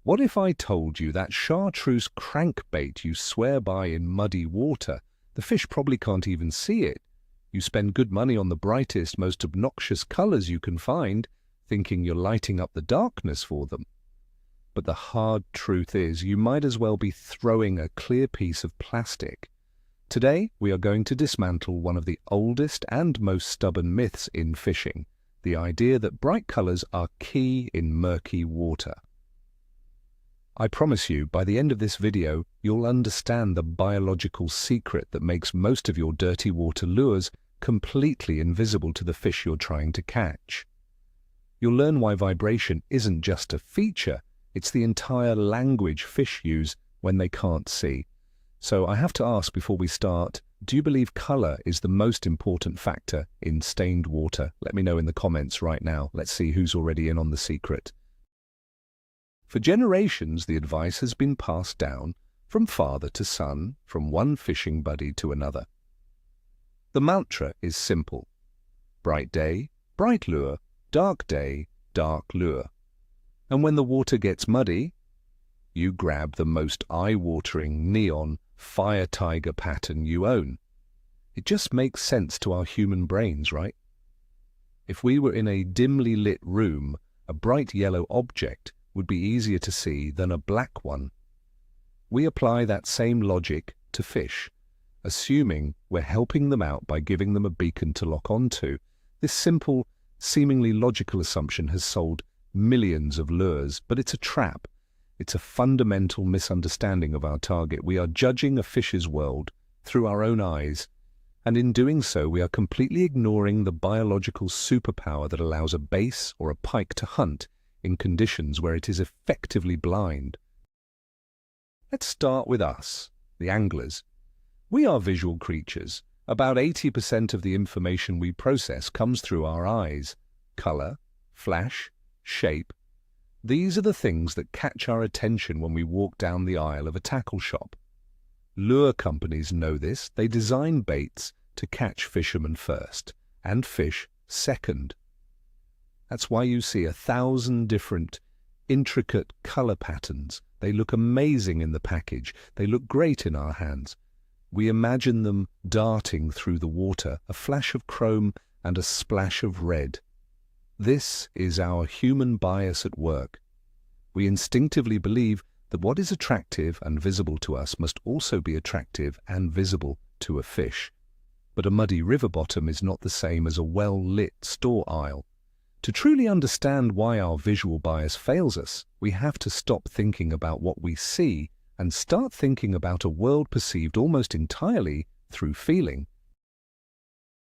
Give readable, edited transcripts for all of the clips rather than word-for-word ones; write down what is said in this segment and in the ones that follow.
What if I told you that chartreuse crankbait you swear by in muddy water, the fish probably can't even see it? You spend good money on the brightest, most obnoxious colors you can find, thinking you're lighting up the darkness for them. But the hard truth is, you might as well be throwing a clear piece of plastic. Today, we are going to dismantle one of the oldest and most stubborn myths in fishing, the idea that bright colors are key in murky water. I promise you, by the end of this video, you'll understand the biological secret that makes most of your dirty water lures completely invisible to the fish you're trying to catch. You'll learn why vibration isn't just a feature, it's the entire language fish use when they can't see. So I have to ask before we start, do you believe color is the most important factor in stained water? Let me know in the comments right now. Let's see who's already in on the secret. For generations, the advice has been passed down from father to son, from one fishing buddy to another. The mantra is simple: bright day, bright lure, dark day, dark lure. And when the water gets muddy, you grab the most eye-watering neon fire tiger pattern you own. It just makes sense to our human brains, right? If we were in a dimly lit room, a bright yellow object would be easier to see than a black one. We apply that same logic to fish, assuming we're helping them out by giving them a beacon to lock onto. This simple, seemingly logical assumption has sold millions of lures, but it's a trap. It's a fundamental misunderstanding of our target. We are judging a fish's world through our own eyes, and in doing so, we are completely ignoring the biological superpower that allows a bass or a pike to hunt in conditions where it is effectively blind. Let's start with us, the anglers. We are visual creatures. About 80% of the information we process comes through our eyes. Color, flash, shape. These are the things that catch our attention when we walk down the aisle of a tackle shop. Lure companies know this. They design baits to catch fishermen first and fish second. That's why you see 1,000 different, intricate color patterns. They look amazing in the package. They look great in our hands. We imagine them darting through the water, a flash of chrome and a splash of red. This is our human bias at work. We instinctively believe that what is attractive and visible to us must also be attractive and visible to a fish. But a muddy river bottom is not the same as a well-lit store aisle. To truly understand why our visual bias fails us, we have to stop thinking about what we see and start thinking about a world perceived almost entirely through feeling.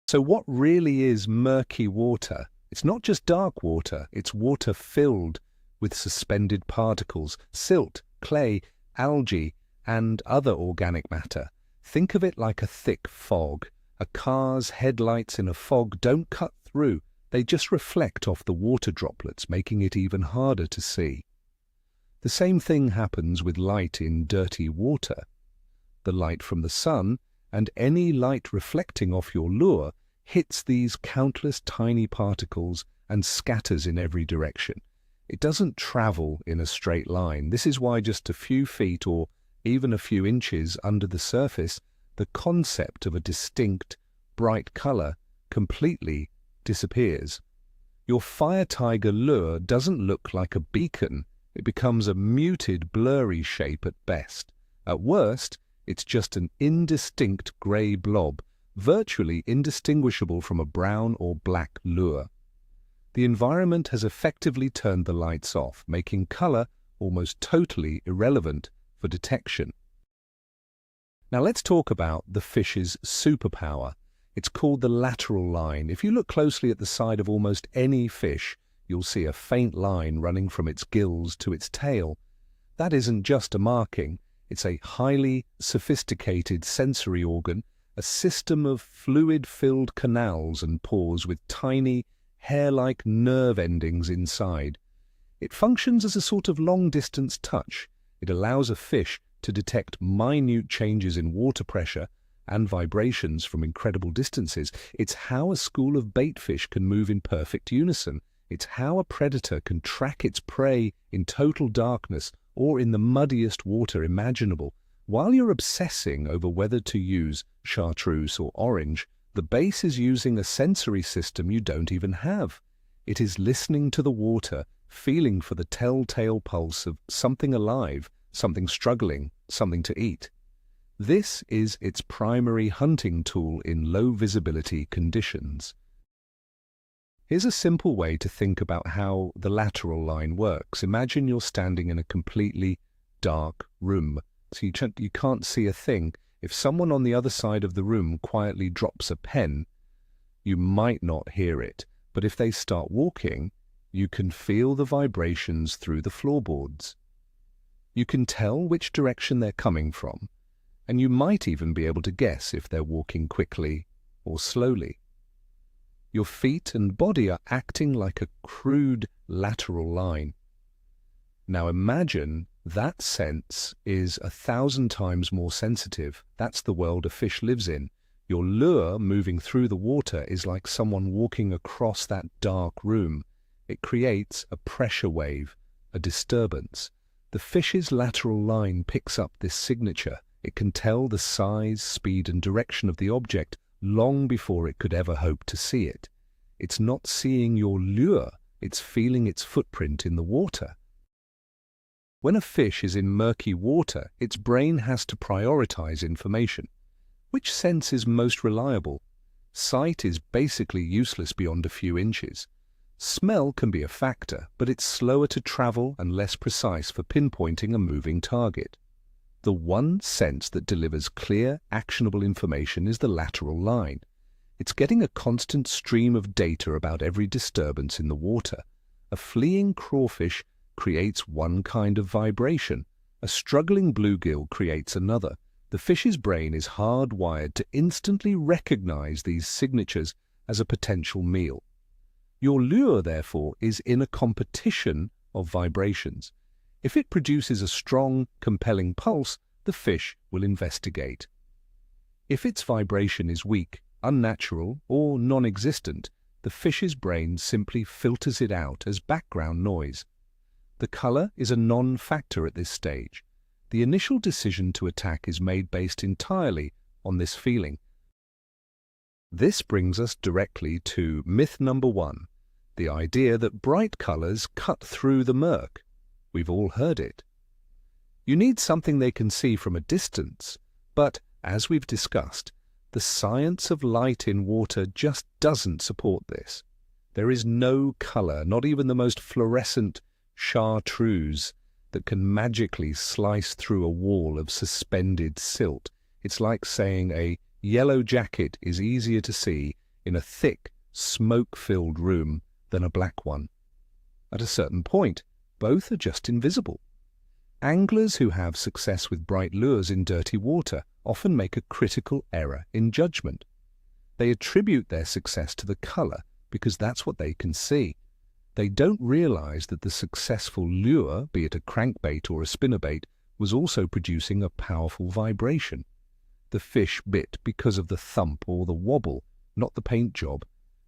So what really is murky water? It's not just dark water, it's water filled with suspended particles, silt, clay, algae, and other organic matter. Think of it like a thick fog. A car's headlights in a fog don't cut through. They just reflect off the water droplets, making it even harder to see. The same thing happens with light in dirty water. The light from the sun and any light reflecting off your lure hits these countless tiny particles and scatters in every direction. It doesn't travel in a straight line. This is why just a few feet or even a few inches under the surface, the concept of a distinct, bright color completely disappears. Your fire tiger lure doesn't look like a beacon. It becomes a muted, blurry shape at best. At worst, it's just an indistinct gray blob, virtually indistinguishable from a brown or black lure. The environment has effectively turned the lights off, making color almost totally irrelevant for detection. Now let's talk about the fish's superpower. It's called the lateral line. If you look closely at the side of almost any fish, you'll see a faint line running from its gills to its tail. That isn't just a marking, it's a highly sophisticated sensory organ, a system of fluid-filled canals and pores with tiny, hair-like nerve endings inside. It functions as a sort of long-distance touch. It allows a fish to detect minute changes in water pressure and vibrations from incredible distances. It's how a school of baitfish can move in perfect unison. It's how a predator can track its prey in total darkness, or in the muddiest water imaginable. While you're obsessing over whether to use chartreuse or orange, the base is using a sensory system you don't even have. It is listening to the water, feeling for the telltale pulse of something alive, something struggling, something to eat. This is its primary hunting tool in low visibility conditions. Here's a simple way to think about how the lateral line works. Imagine you're standing in a completely dark room, so you can't see a thing. If someone on the other side of the room quietly drops a pen, you might not hear it, but if they start walking, you can feel the vibrations through the floorboards. You can tell which direction they're coming from, and you might even be able to guess if they're walking quickly or slowly. Your feet and body are acting like a crude lateral line. Now imagine that sense is 1,000 times more sensitive. That's the world a fish lives in. Your lure moving through the water is like someone walking across that dark room. It creates a pressure wave, a disturbance. The fish's lateral line picks up this signature. It can tell the size, speed, and direction of the object long before it could ever hope to see it. It's not seeing your lure, it's feeling its footprint in the water. When a fish is in murky water, its brain has to prioritize information. Which sense is most reliable? Sight is basically useless beyond a few inches. Smell can be a factor, but it's slower to travel and less precise for pinpointing a moving target. The one sense that delivers clear, actionable information is the lateral line. It's getting a constant stream of data about every disturbance in the water. A fleeing crawfish creates one kind of vibration. A struggling bluegill creates another. The fish's brain is hardwired to instantly recognize these signatures as a potential meal. Your lure, therefore, is in a competition of vibrations. If it produces a strong, compelling pulse, the fish will investigate. If its vibration is weak, unnatural, or non-existent, the fish's brain simply filters it out as background noise. The color is a non-factor at this stage. The initial decision to attack is made based entirely on this feeling. This brings us directly to myth number 1, the idea that bright colors cut through the murk. We've all heard it. You need something they can see from a distance, but, as we've discussed, the science of light in water just doesn't support this. There is no color, not even the most fluorescent chartreuse, that can magically slice through a wall of suspended silt. It's like saying a yellow jacket is easier to see in a thick, smoke-filled room than a black one. At a certain point, both are just invisible. Anglers who have success with bright lures in dirty water often make a critical error in judgment. They attribute their success to the color because that's what they can see. They don't realize that the successful lure, be it a crankbait or a spinnerbait, was also producing a powerful vibration. The fish bit because of the thump or the wobble, not the paint job.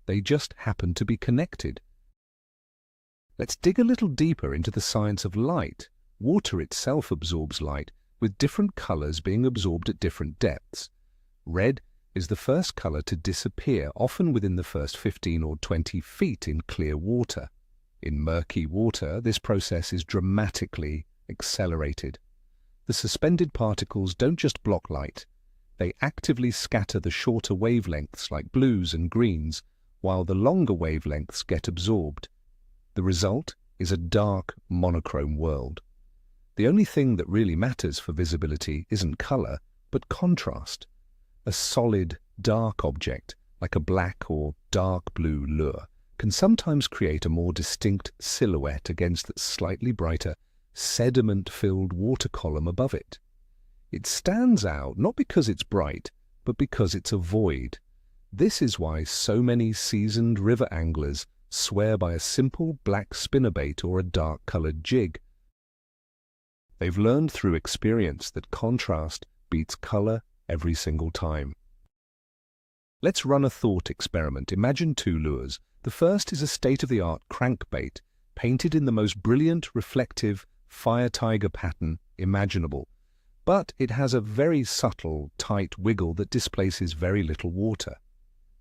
They just happen to be connected. Let's dig a little deeper into the science of light. Water itself absorbs light, with different colors being absorbed at different depths. Red is the first color to disappear, often within the first 15 or 20 feet in clear water. In murky water, this process is dramatically accelerated. The suspended particles don't just block light. They actively scatter the shorter wavelengths like blues and greens, while the longer wavelengths get absorbed. The result is a dark, monochrome world. The only thing that really matters for visibility isn't color, but contrast. A solid, dark object, like a black or dark blue lure, can sometimes create a more distinct silhouette against that slightly brighter, sediment-filled water column above it. It stands out not because it's bright, but because it's a void. This is why so many seasoned river anglers swear by a simple black spinnerbait or a dark-colored jig. They've learned through experience that contrast beats color every single time. Let's run a thought experiment. Imagine 2 lures. The first is a state-of-the-art crankbait, painted in the most brilliant, reflective, fire tiger pattern imaginable, but it has a very subtle, tight wiggle that displaces very little water.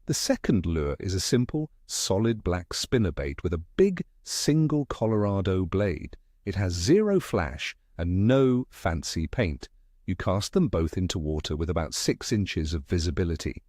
The second lure is a simple, solid black spinnerbait with a big, single Colorado blade. It has zero flash and no fancy paint. You cast them both into water with about 6 inches of visibility.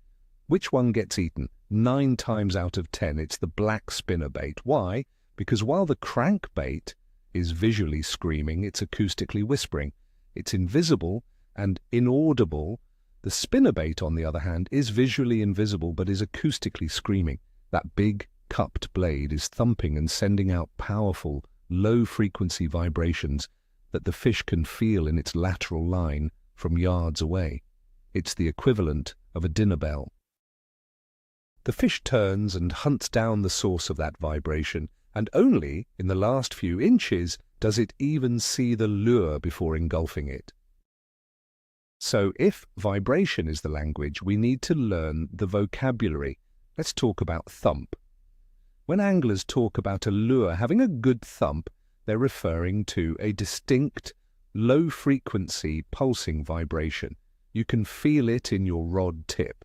Which one gets eaten? 9 times out of 10, it's the black spinnerbait. Why? Because while the crankbait is visually screaming, it's acoustically whispering. It's invisible and inaudible. The spinnerbait, on the other hand, is visually invisible but is acoustically screaming. That big, cupped blade is thumping and sending out powerful, low-frequency vibrations that the fish can feel in its lateral line from yards away. It's the equivalent of a dinner bell. The fish turns and hunts down the source of that vibration, and only in the last few inches does it even see the lure before engulfing it. So if vibration is the language, we need to learn the vocabulary. Let's talk about thump. When anglers talk about a lure having a good thump, they're referring to a distinct, low-frequency pulsing vibration. You can feel it in your rod tip.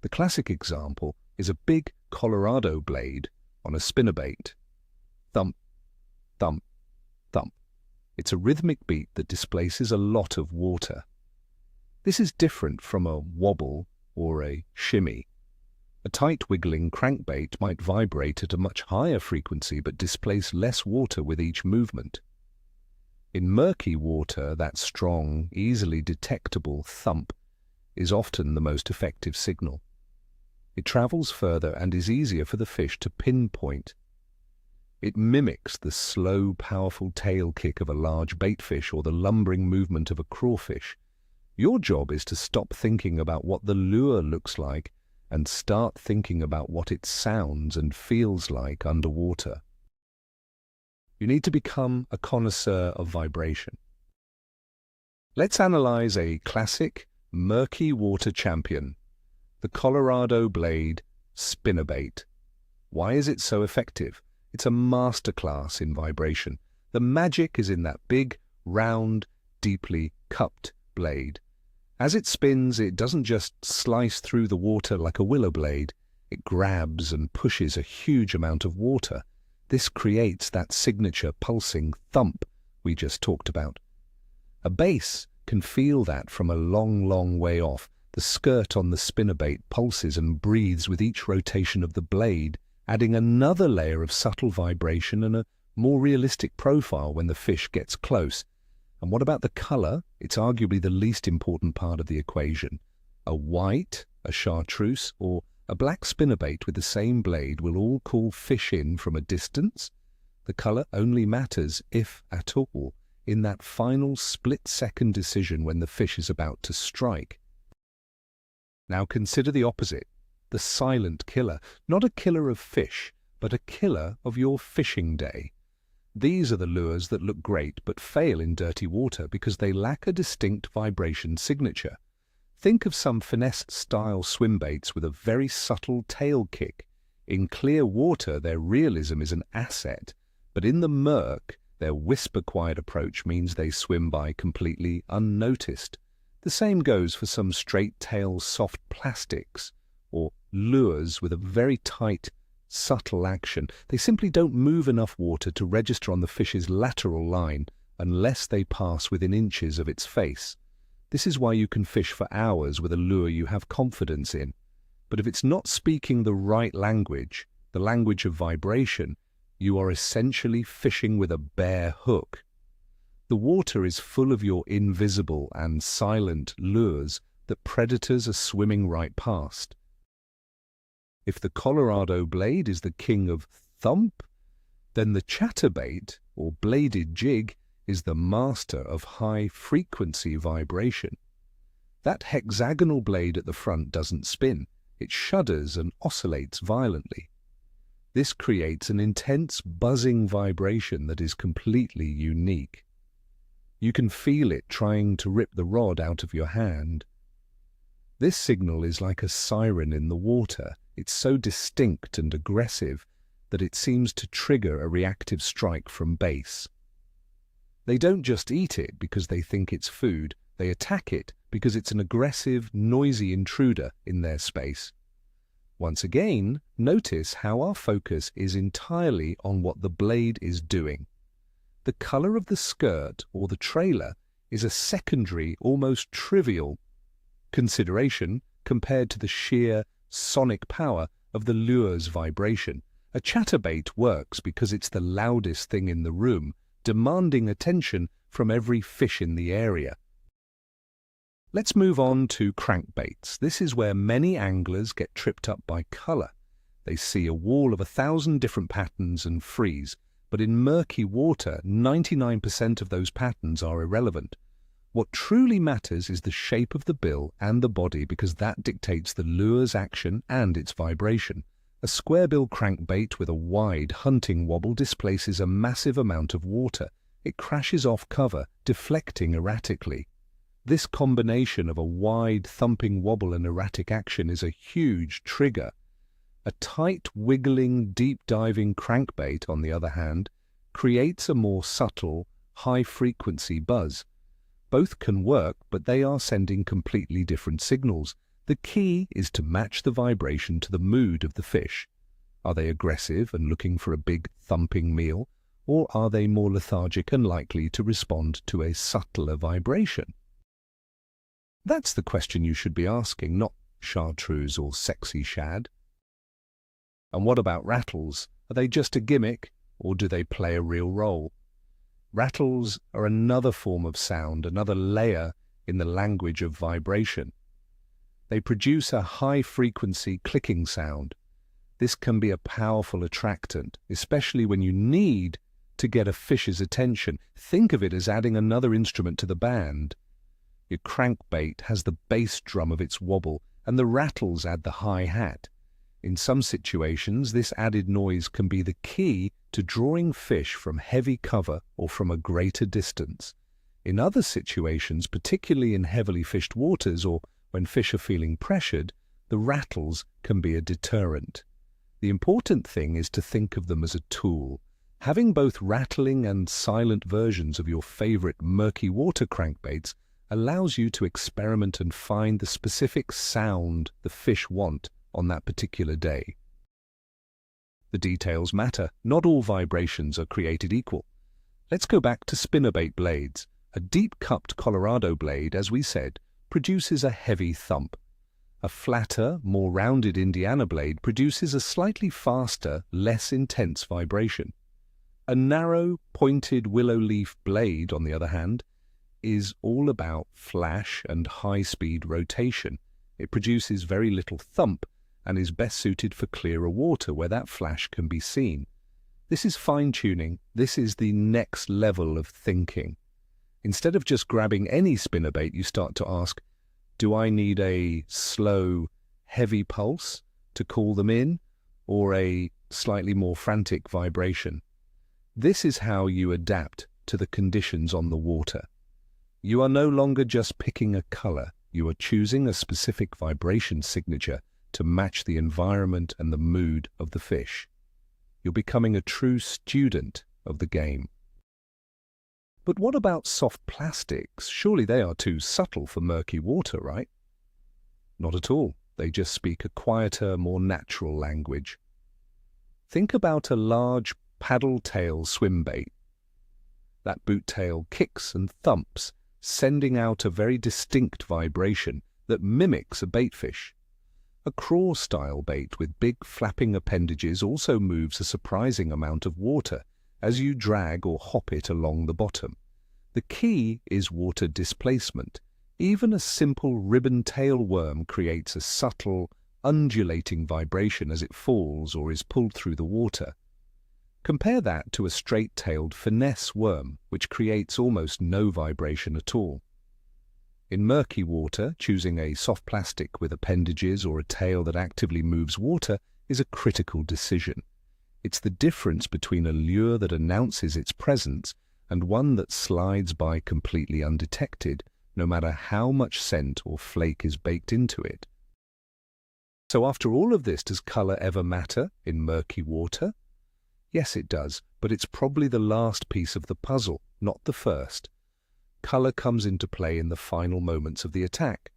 The classic example is a big Colorado blade on a spinnerbait. Thump, thump, thump. It's a rhythmic beat that displaces a lot of water. This is different from a wobble or a shimmy. A tight wiggling crankbait might vibrate at a much higher frequency but displace less water with each movement. In murky water, that strong, easily detectable thump is often the most effective signal. It travels further and is easier for the fish to pinpoint. It mimics the slow, powerful tail kick of a large baitfish or the lumbering movement of a crawfish. Your job is to stop thinking about what the lure looks like and start thinking about what it sounds and feels like underwater. You need to become a connoisseur of vibration. Let's analyze a classic, murky water champion, the Colorado blade spinnerbait. Why is it so effective? It's a masterclass in vibration. The magic is in that big, round, deeply cupped blade. As it spins, it doesn't just slice through the water like a willow blade. It grabs and pushes a huge amount of water. This creates that signature pulsing thump we just talked about. A bass can feel that from a long, long way off. The skirt on the spinnerbait pulses and breathes with each rotation of the blade, adding another layer of subtle vibration and a more realistic profile when the fish gets close. And what about the color? It's arguably the least important part of the equation. A white, a chartreuse, or a black spinnerbait with the same blade will all call fish in from a distance. The color only matters, if at all, in that final split-second decision when the fish is about to strike. Now consider the opposite, the silent killer. Not a killer of fish, but a killer of your fishing day. These are the lures that look great but fail in dirty water because they lack a distinct vibration signature. Think of some finesse-style swimbaits with a very subtle tail kick. In clear water, their realism is an asset, but in the murk, their whisper-quiet approach means they swim by completely unnoticed. The same goes for some straight-tail soft plastics or lures with a very tight, subtle action. They simply don't move enough water to register on the fish's lateral line unless they pass within inches of its face. This is why you can fish for hours with a lure you have confidence in. But if it's not speaking the right language, the language of vibration, you are essentially fishing with a bare hook. The water is full of your invisible and silent lures that predators are swimming right past. If the Colorado blade is the king of thump, then the chatterbait, or bladed jig, is the master of high-frequency vibration. That hexagonal blade at the front doesn't spin. It shudders and oscillates violently. This creates an intense buzzing vibration that is completely unique. You can feel it trying to rip the rod out of your hand. This signal is like a siren in the water. It's so distinct and aggressive that it seems to trigger a reactive strike from base. They don't just eat it because they think it's food, they attack it because it's an aggressive, noisy intruder in their space. Once again, notice how our focus is entirely on what the blade is doing. The color of the skirt or the trailer is a secondary, almost trivial consideration compared to the sheer sonic power of the lure's vibration. A chatterbait works because it's the loudest thing in the room, demanding attention from every fish in the area. Let's move on to crankbaits. This is where many anglers get tripped up by color. They see a wall of 1,000 different patterns and freeze, but in murky water, 99% of those patterns are irrelevant. What truly matters is the shape of the bill and the body, because that dictates the lure's action and its vibration. A square-bill crankbait with a wide hunting wobble displaces a massive amount of water. It crashes off cover, deflecting erratically. This combination of a wide, thumping wobble and erratic action is a huge trigger. A tight, wiggling, deep-diving crankbait, on the other hand, creates a more subtle, high-frequency buzz. Both can work, but they are sending completely different signals. The key is to match the vibration to the mood of the fish. Are they aggressive and looking for a big, thumping meal, or are they more lethargic and likely to respond to a subtler vibration? That's the question you should be asking, not chartreuse or sexy shad. And what about rattles? Are they just a gimmick, or do they play a real role? Rattles are another form of sound, another layer in the language of vibration. They produce a high-frequency clicking sound. This can be a powerful attractant, especially when you need to get a fish's attention. Think of it as adding another instrument to the band. Your crankbait has the bass drum of its wobble, and the rattles add the hi-hat. In some situations, this added noise can be the key to drawing fish from heavy cover or from a greater distance. In other situations, particularly in heavily fished waters or when fish are feeling pressured, the rattles can be a deterrent. The important thing is to think of them as a tool. Having both rattling and silent versions of your favorite murky water crankbaits allows you to experiment and find the specific sound the fish want on that particular day. The details matter. Not all vibrations are created equal. Let's go back to spinnerbait blades. A deep-cupped Colorado blade, as we said, produces a heavy thump. A flatter, more rounded Indiana blade produces a slightly faster, less intense vibration. A narrow, pointed willow leaf blade, on the other hand, is all about flash and high-speed rotation. It produces very little thump and is best suited for clearer water where that flash can be seen. This is fine-tuning. This is the next level of thinking. Instead of just grabbing any spinnerbait, you start to ask, do I need a slow, heavy pulse to call them in, or a slightly more frantic vibration? This is how you adapt to the conditions on the water. You are no longer just picking a color. You are choosing a specific vibration signature to match the environment and the mood of the fish. You're becoming a true student of the game. But what about soft plastics? Surely they are too subtle for murky water, right? Not at all. They just speak a quieter, more natural language. Think about a large paddle-tail swim bait. That boot tail kicks and thumps, sending out a very distinct vibration that mimics a baitfish. A craw-style bait with big flapping appendages also moves a surprising amount of water as you drag or hop it along the bottom. The key is water displacement. Even a simple ribbon tail worm creates a subtle, undulating vibration as it falls or is pulled through the water. Compare that to a straight-tailed finesse worm, which creates almost no vibration at all. In murky water, choosing a soft plastic with appendages or a tail that actively moves water is a critical decision. It's the difference between a lure that announces its presence and one that slides by completely undetected, no matter how much scent or flake is baked into it. So after all of this, does color ever matter in murky water? Yes, it does, but it's probably the last piece of the puzzle, not the first. Color comes into play in the final moments of the attack.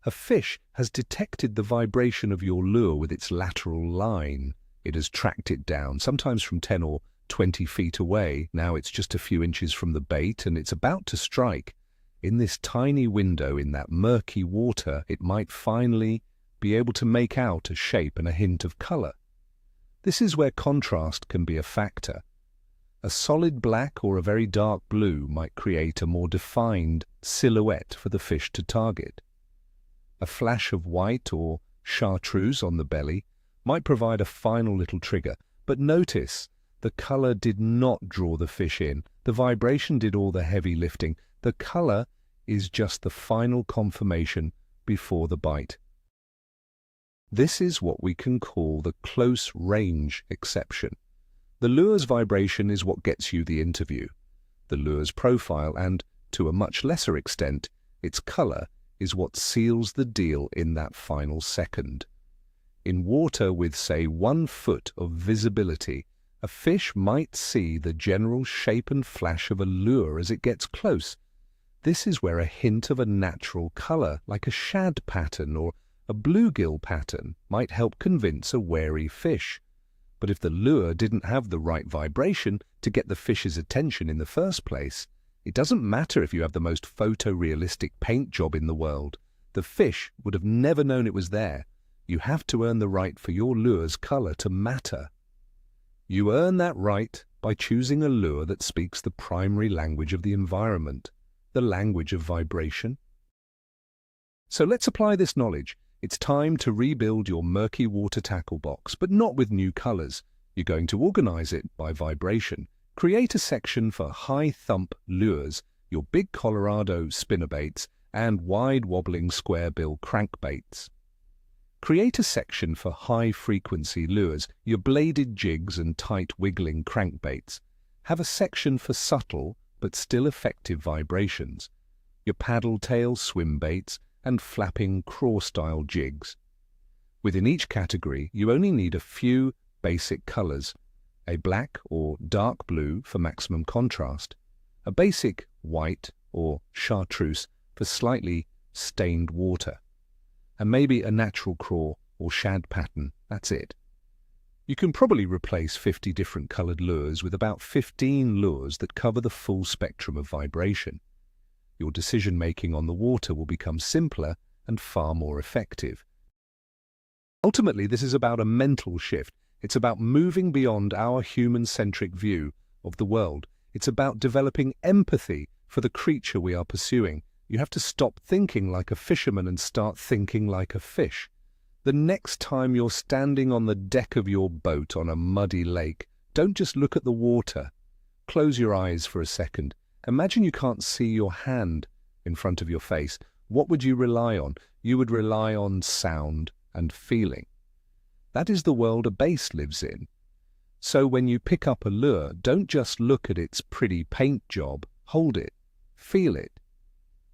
A fish has detected the vibration of your lure with its lateral line. It has tracked it down, sometimes from 10 or 20 feet away. Now it's just a few inches from the bait and it's about to strike. In this tiny window, in that murky water, it might finally be able to make out a shape and a hint of color. This is where contrast can be a factor. A solid black or a very dark blue might create a more defined silhouette for the fish to target. A flash of white or chartreuse on the belly might provide a final little trigger, but notice the color did not draw the fish in. The vibration did all the heavy lifting. The color is just the final confirmation before the bite. This is what we can call the close range exception. The lure's vibration is what gets you the interview. The lure's profile and, to a much lesser extent, its color is what seals the deal in that final second. In water with, say, 1 foot of visibility, a fish might see the general shape and flash of a lure as it gets close. This is where a hint of a natural color, like a shad pattern or a bluegill pattern, might help convince a wary fish. But if the lure didn't have the right vibration to get the fish's attention in the first place, it doesn't matter if you have the most photorealistic paint job in the world. The fish would have never known it was there. You have to earn the right for your lure's color to matter. You earn that right by choosing a lure that speaks the primary language of the environment, the language of vibration. So let's apply this knowledge. It's time to rebuild your murky water tackle box, but not with new colors. You're going to organize it by vibration. Create a section for high-thump lures, your big Colorado spinnerbaits, and wide-wobbling square-bill crankbaits. Create a section for high-frequency lures, your bladed jigs and tight-wiggling crankbaits. Have a section for subtle but still effective vibrations, your paddle-tail swim baits and flapping craw-style jigs. Within each category, you only need a few basic colors: a black or dark blue for maximum contrast, a basic white or chartreuse for slightly stained water, and maybe a natural craw or shad pattern. That's it. You can probably replace 50 different colored lures with about 15 lures that cover the full spectrum of vibration. Your decision-making on the water will become simpler and far more effective. Ultimately, this is about a mental shift. It's about moving beyond our human-centric view of the world. It's about developing empathy for the creature we are pursuing. You have to stop thinking like a fisherman and start thinking like a fish. The next time you're standing on the deck of your boat on a muddy lake, don't just look at the water. Close your eyes for a second. Imagine you can't see your hand in front of your face. What would you rely on? You would rely on sound and feeling. That is the world a bass lives in. So when you pick up a lure, don't just look at its pretty paint job. Hold it. Feel it.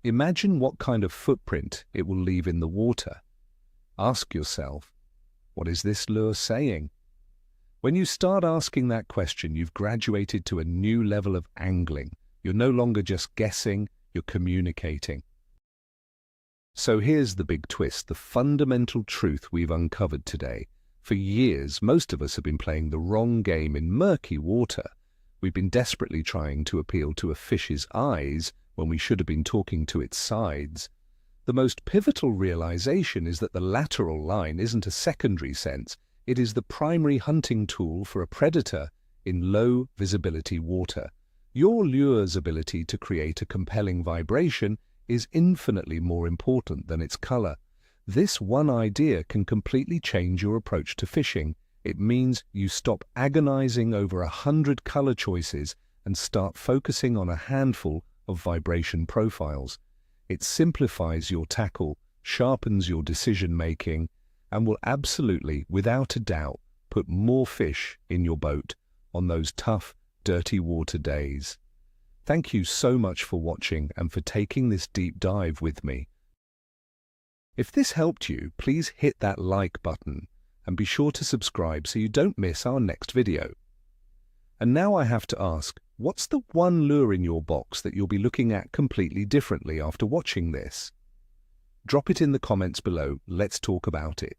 Imagine what kind of footprint it will leave in the water. Ask yourself, what is this lure saying? When you start asking that question, you've graduated to a new level of angling. You're no longer just guessing, you're communicating. So here's the big twist, the fundamental truth we've uncovered today. For years, most of us have been playing the wrong game in murky water. We've been desperately trying to appeal to a fish's eyes when we should have been talking to its sides. The most pivotal realization is that the lateral line isn't a secondary sense. It is the primary hunting tool for a predator in low visibility water. Your lure's ability to create a compelling vibration is infinitely more important than its color. This one idea can completely change your approach to fishing. It means you stop agonizing over 100 color choices and start focusing on a handful of vibration profiles. It simplifies your tackle, sharpens your decision-making, and will absolutely, without a doubt, put more fish in your boat on those tough, dirty water days. Thank you so much for watching and for taking this deep dive with me. If this helped you, please hit that like button and be sure to subscribe so you don't miss our next video. And now I have to ask, What's the one lure in your box that you'll be looking at completely differently after watching this? Drop it in the comments below. Let's talk about it.